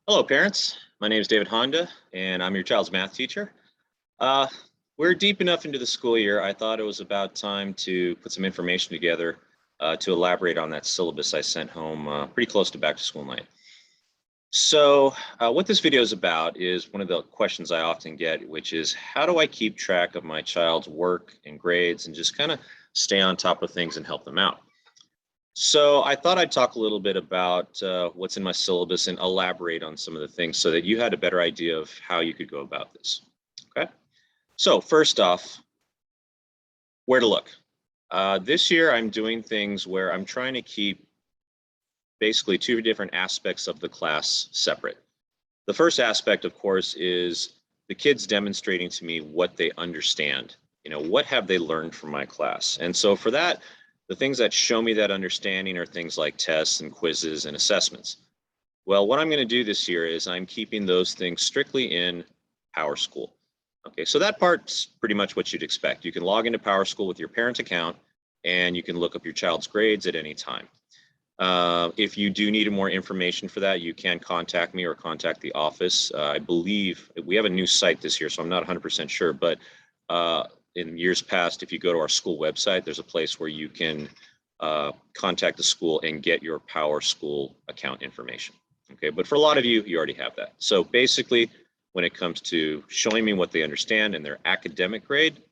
Hello, parents. My name is David Honda, and I'm your child's math teacher. Uh, we're deep enough into the school year. I thought it was about time to put some information together to elaborate on that syllabus I sent home pretty close to back to school night. So what this video is about is one of the questions I often get, which is how do I keep track of my child's work and grades and just kind of stay on top of things and help them out? So I thought I'd talk a little bit about what's in my syllabus and elaborate on some of the things so that you had a better idea of how you could go about this. Okay. So first off, where to look. This year I'm doing things where I'm trying to keep basically two different aspects of the class separate. The first aspect, of course, is the kids demonstrating to me what they understand. What have they learned from my class? And so for that, the things that show me that understanding are things like tests and quizzes and assessments. Well, what I'm going to do this year is I'm keeping those things strictly in PowerSchool. Okay, so that part's pretty much what you'd expect. You can log into PowerSchool with your parent account and you can look up your child's grades at any time. If you do need more information for that, you can contact me or contact the office. I believe we have a new site this year, so I'm not 100% sure, but in years past, if you go to our school website, there's a place where you can contact the school and get your PowerSchool account information. Okay, but for a lot of you, you already have that. So basically, when it comes to showing me what they understand in their academic grade,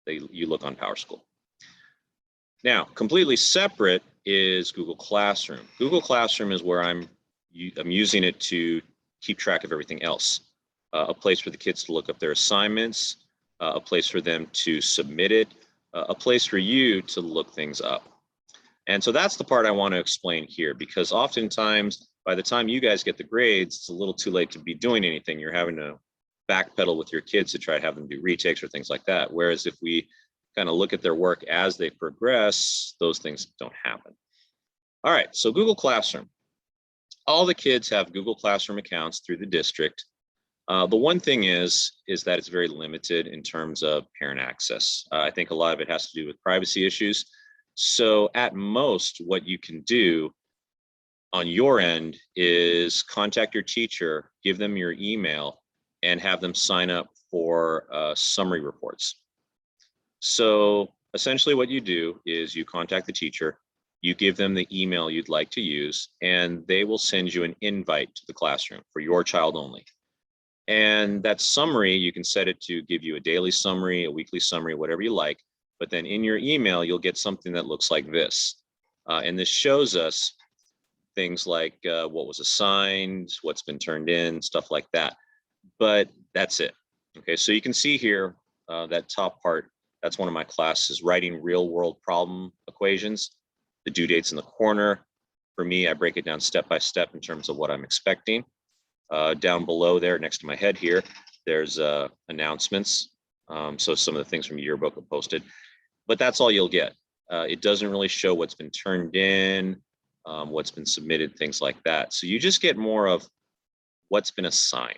you look on PowerSchool. Now, completely separate is Google Classroom. Google Classroom is where I'm using it to keep track of everything else. A place for the kids to look up their assignments, a place for them to submit it, a place for you to look things up. And so that's the part I want to explain here, because oftentimes by the time you guys get the grades, it's a little too late to be doing anything. You're having to backpedal with your kids to try to have them do retakes or things like that. Whereas if we kind of look at their work as they progress, those things don't happen. All right, so Google Classroom. All the kids have Google Classroom accounts through the district. The one thing is that it's very limited in terms of parent access. I think a lot of it has to do with privacy issues. So at most, what you can do on your end is contact your teacher, give them your email, and have them sign up for summary reports. So essentially what you do is you contact the teacher, you give them the email you'd like to use, and they will send you an invite to the classroom for your child only. And that summary, you can set it to give you a daily summary, a weekly summary, whatever you like. But then in your email, you'll get something that looks like this. And this shows us things like what was assigned, what's been turned in, stuff like that. But that's it. Okay, so you can see here, that top part, that's one of my classes, writing real world problem equations. The due date's in the corner. For me, I break it down step by step in terms of what I'm expecting. Down below there, next to my head here, there's announcements. So some of the things from yearbook are posted, but that's all you'll get. It doesn't really show what's been turned in, what's been submitted, things like that. So you just get more of what's been assigned.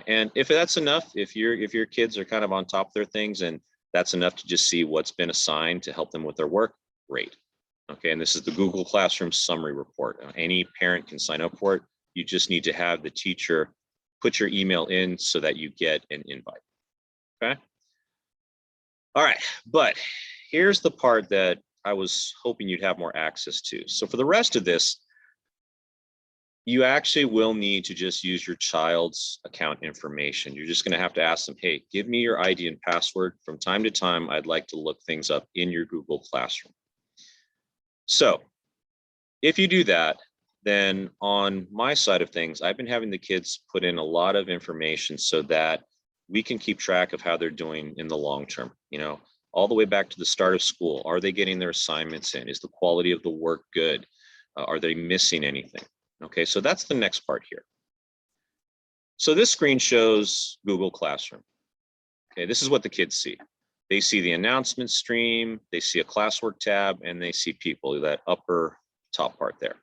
And if that's enough, if your kids are kind of on top of their things and that's enough to just see what's been assigned to help them with their work, great. Okay, and this is the Google Classroom summary report. Any parent can sign up for it. You just need to have the teacher put your email in so that you get an invite. Okay. All right, but here's the part that I was hoping you'd have more access to. So for the rest of this, you actually will need to just use your child's account information. You're just going to have to ask them, hey, give me your ID and password. From time to time, I'd like to look things up in your Google Classroom. So if you do that, then on my side of things, I've been having the kids put in a lot of information so that we can keep track of how they're doing in the long term, all the way back to the start of school. Are they getting their assignments in? Is the quality of the work good? Are they missing anything? Okay, so that's the next part here. So this screen shows Google Classroom. Okay, this is what the kids see. They see the announcement stream, they see a classwork tab, and they see people, that upper top part there.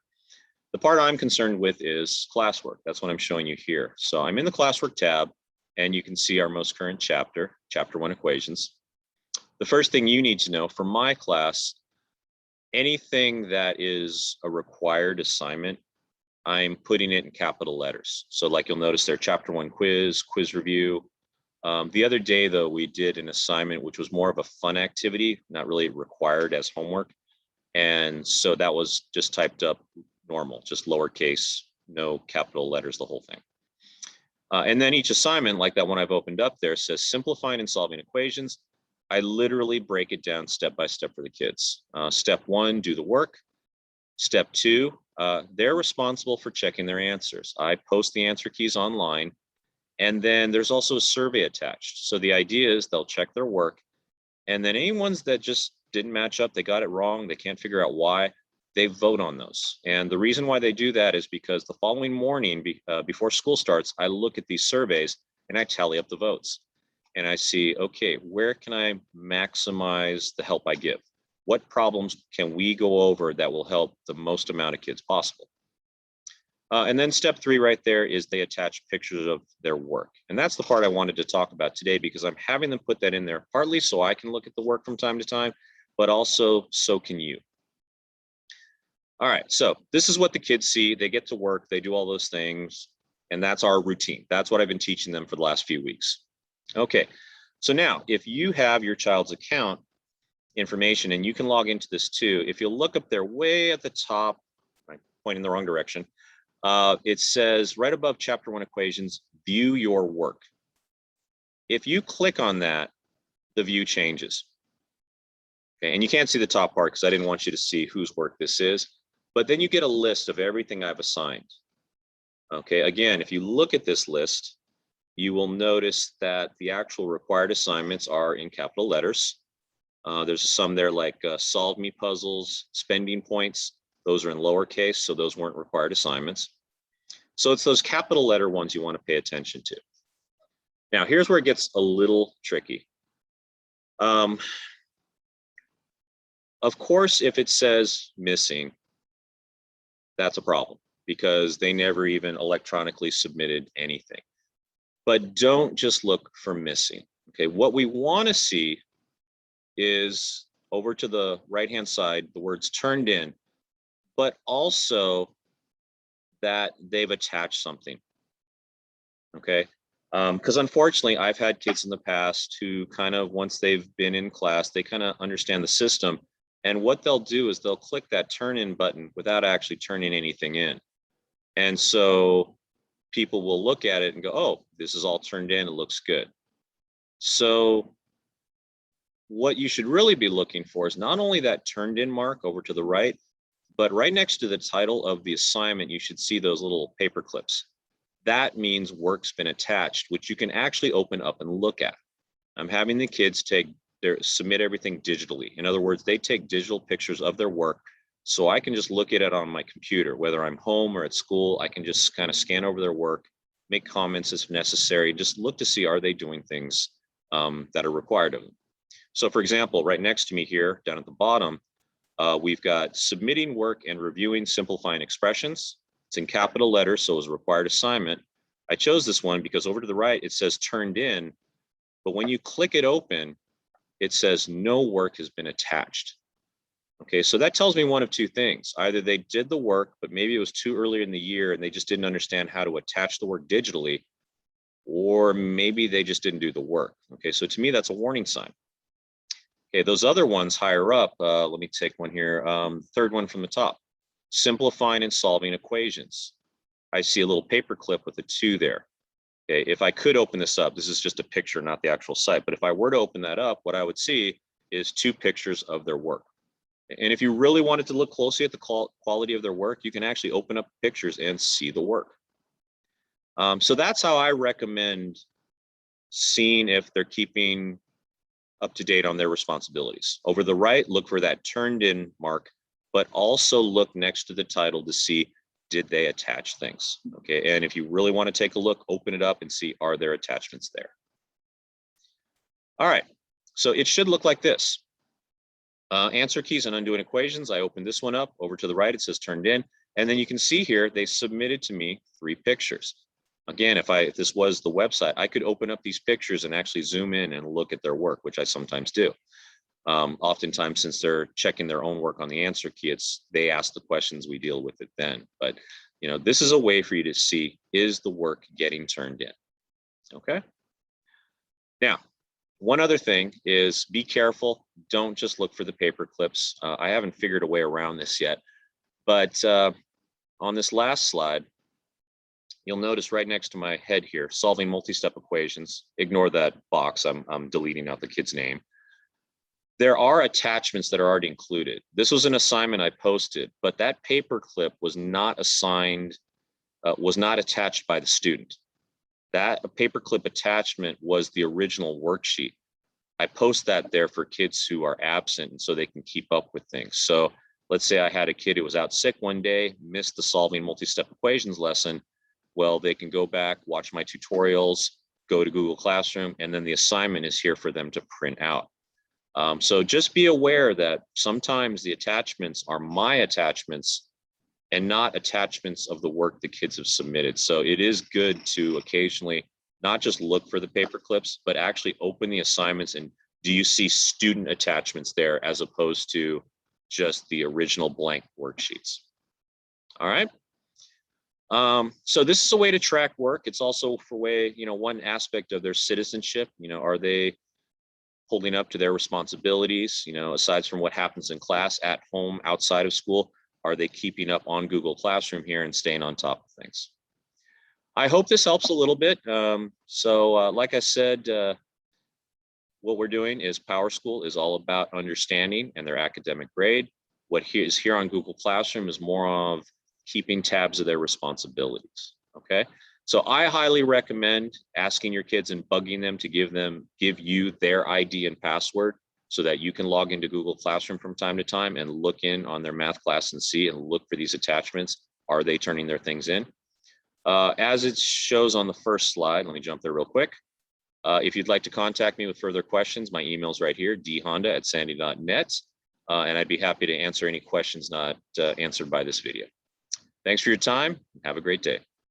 The part I'm concerned with is classwork. That's what I'm showing you here. So I'm in the classwork tab, and you can see our most current chapter, chapter 1 equations. The first thing you need to know for my class, anything that is a required assignment I'm putting it in capital letters. So like you'll notice there, chapter 1 quiz, quiz review. The other day though, we did an assignment, which was more of a fun activity, not really required as homework. And so that was just typed up normal, just lowercase, no capital letters, the whole thing. And then each assignment, like that one I've opened up there, says simplifying and solving equations. I literally break it down step by step for the kids. Step 1, do the work. Step 2, they're responsible for checking their answers. I post the answer keys online, and then there's also a survey attached. So the idea is they'll check their work, and then any ones that just didn't match up, they got it wrong, they can't figure out why, they vote on those. And the reason why they do that is because the following morning before school starts, I look at these surveys and I tally up the votes. And I see, okay, where can I maximize the help I give? What problems can we go over that will help the most amount of kids possible? And then step 3 right there is they attach pictures of their work. And that's the part I wanted to talk about today, because I'm having them put that in there partly so I can look at the work from time to time, but also so can you. All right, so this is what the kids see. They get to work, they do all those things, and that's our routine. That's what I've been teaching them for the last few weeks. Okay, so now if you have your child's account information, and you can log into this too, if you look up there way at the top, I'm pointing in the wrong direction, it says right above chapter 1 equations, view your work. If you click on that, the view changes. Okay, and you can't see the top part because I didn't want you to see whose work this is, but then you get a list of everything I've assigned. Okay, again, if you look at this list, you will notice that the actual required assignments are in capital letters. There's some there like solve me puzzles, spending points. Those are in lowercase, so those weren't required assignments. So it's those capital letter ones you want to pay attention to. Now, here's where it gets a little tricky. Of course, if it says missing, that's a problem because they never even electronically submitted anything. But don't just look for missing. Okay, what we want to see is over to the right-hand side, the words turned in, but also that they've attached something. Okay, because unfortunately, I've had kids in the past who kind of, once they've been in class, they kind of understand the system. And what they'll do is they'll click that turn in button without actually turning anything in. And so people will look at it and go, oh, this is all turned in, it looks good. So what you should really be looking for is not only that turned in mark over to the right, but right next to the title of the assignment, you should see those little paper clips. That means work's been attached, which you can actually open up and look at. I'm having the kids submit everything digitally. In other words, they take digital pictures of their work, so I can just look at it on my computer, whether I'm home or at school. I can just kind of scan over their work, make comments if necessary, just look to see, are they doing things that are required of them. So for example, right next to me here, down at the bottom, we've got submitting work and reviewing simplifying expressions. It's in capital letters, so it was a required assignment. I chose this one because over to the right, it says turned in, but when you click it open, it says no work has been attached. Okay, so that tells me one of two things. Either they did the work, but maybe it was too early in the year and they just didn't understand how to attach the work digitally, or maybe they just didn't do the work. Okay, so to me, that's a warning sign. Okay, those other ones higher up, let me take one here. Third one from the top, simplifying and solving equations. I see a little paper clip with a 2 there. Okay, if I could open this up, this is just a picture, not the actual site, but if I were to open that up, what I would see is 2 pictures of their work. And if you really wanted to look closely at the quality of their work, you can actually open up pictures and see the work. So that's how I recommend seeing if they're keeping up to date on their responsibilities. Over the right, look for that turned in mark, but also look next to the title to see, did they attach things? Okay, and if you really want to take a look, open it up and see, are there attachments there? All right, so it should look like this. Answer keys and undoing equations. I opened this one up. Over to the right, it says turned in. And then you can see here, they submitted to me 3 pictures. Again, if this was the website, I could open up these pictures and actually zoom in and look at their work, which I sometimes do. Oftentimes, since they're checking their own work on the answer key, they ask the questions, we deal with it then. But This is a way for you to see, is the work getting turned in? Okay. Now, one other thing is be careful. Don't just look for the paper clips. I haven't figured a way around this yet, but on this last slide, you'll notice right next to my head here, solving multi-step equations. Ignore that box. I'm deleting out the kid's name. There are attachments that are already included. This was an assignment I posted, but that paper clip was not assigned, was not attached by the student. That paperclip attachment was the original worksheet. I post that there for kids who are absent and so they can keep up with things. So let's say I had a kid who was out sick one day, missed the solving multi-step equations lesson. Well, they can go back, watch my tutorials, go to Google Classroom, and then the assignment is here for them to print out. So just be aware that sometimes the attachments are my attachments and not attachments of the work the kids have submitted. So it is good to occasionally not just look for the paper clips, but actually open the assignments and do you see student attachments there as opposed to just the original blank worksheets. All right. So this is a way to track work. It's also for way, one aspect of their citizenship, are they holding up to their responsibilities, aside from what happens in class, at home, outside of school, are they keeping up on Google Classroom here and staying on top of things? I hope this helps a little bit. Like I said, what we're doing is PowerSchool is all about understanding and their academic grade. What is here on Google Classroom is more of keeping tabs of their responsibilities, okay? So I highly recommend asking your kids and bugging them to give you their ID and password so that you can log into Google Classroom from time to time and look in on their math class and see and look for these attachments. Are they turning their things in? As it shows on the first slide, let me jump there real quick. If you'd like to contact me with further questions, my email's right here, dhonda@sandy.net, and I'd be happy to answer any questions not answered by this video. Thanks for your time. Have a great day.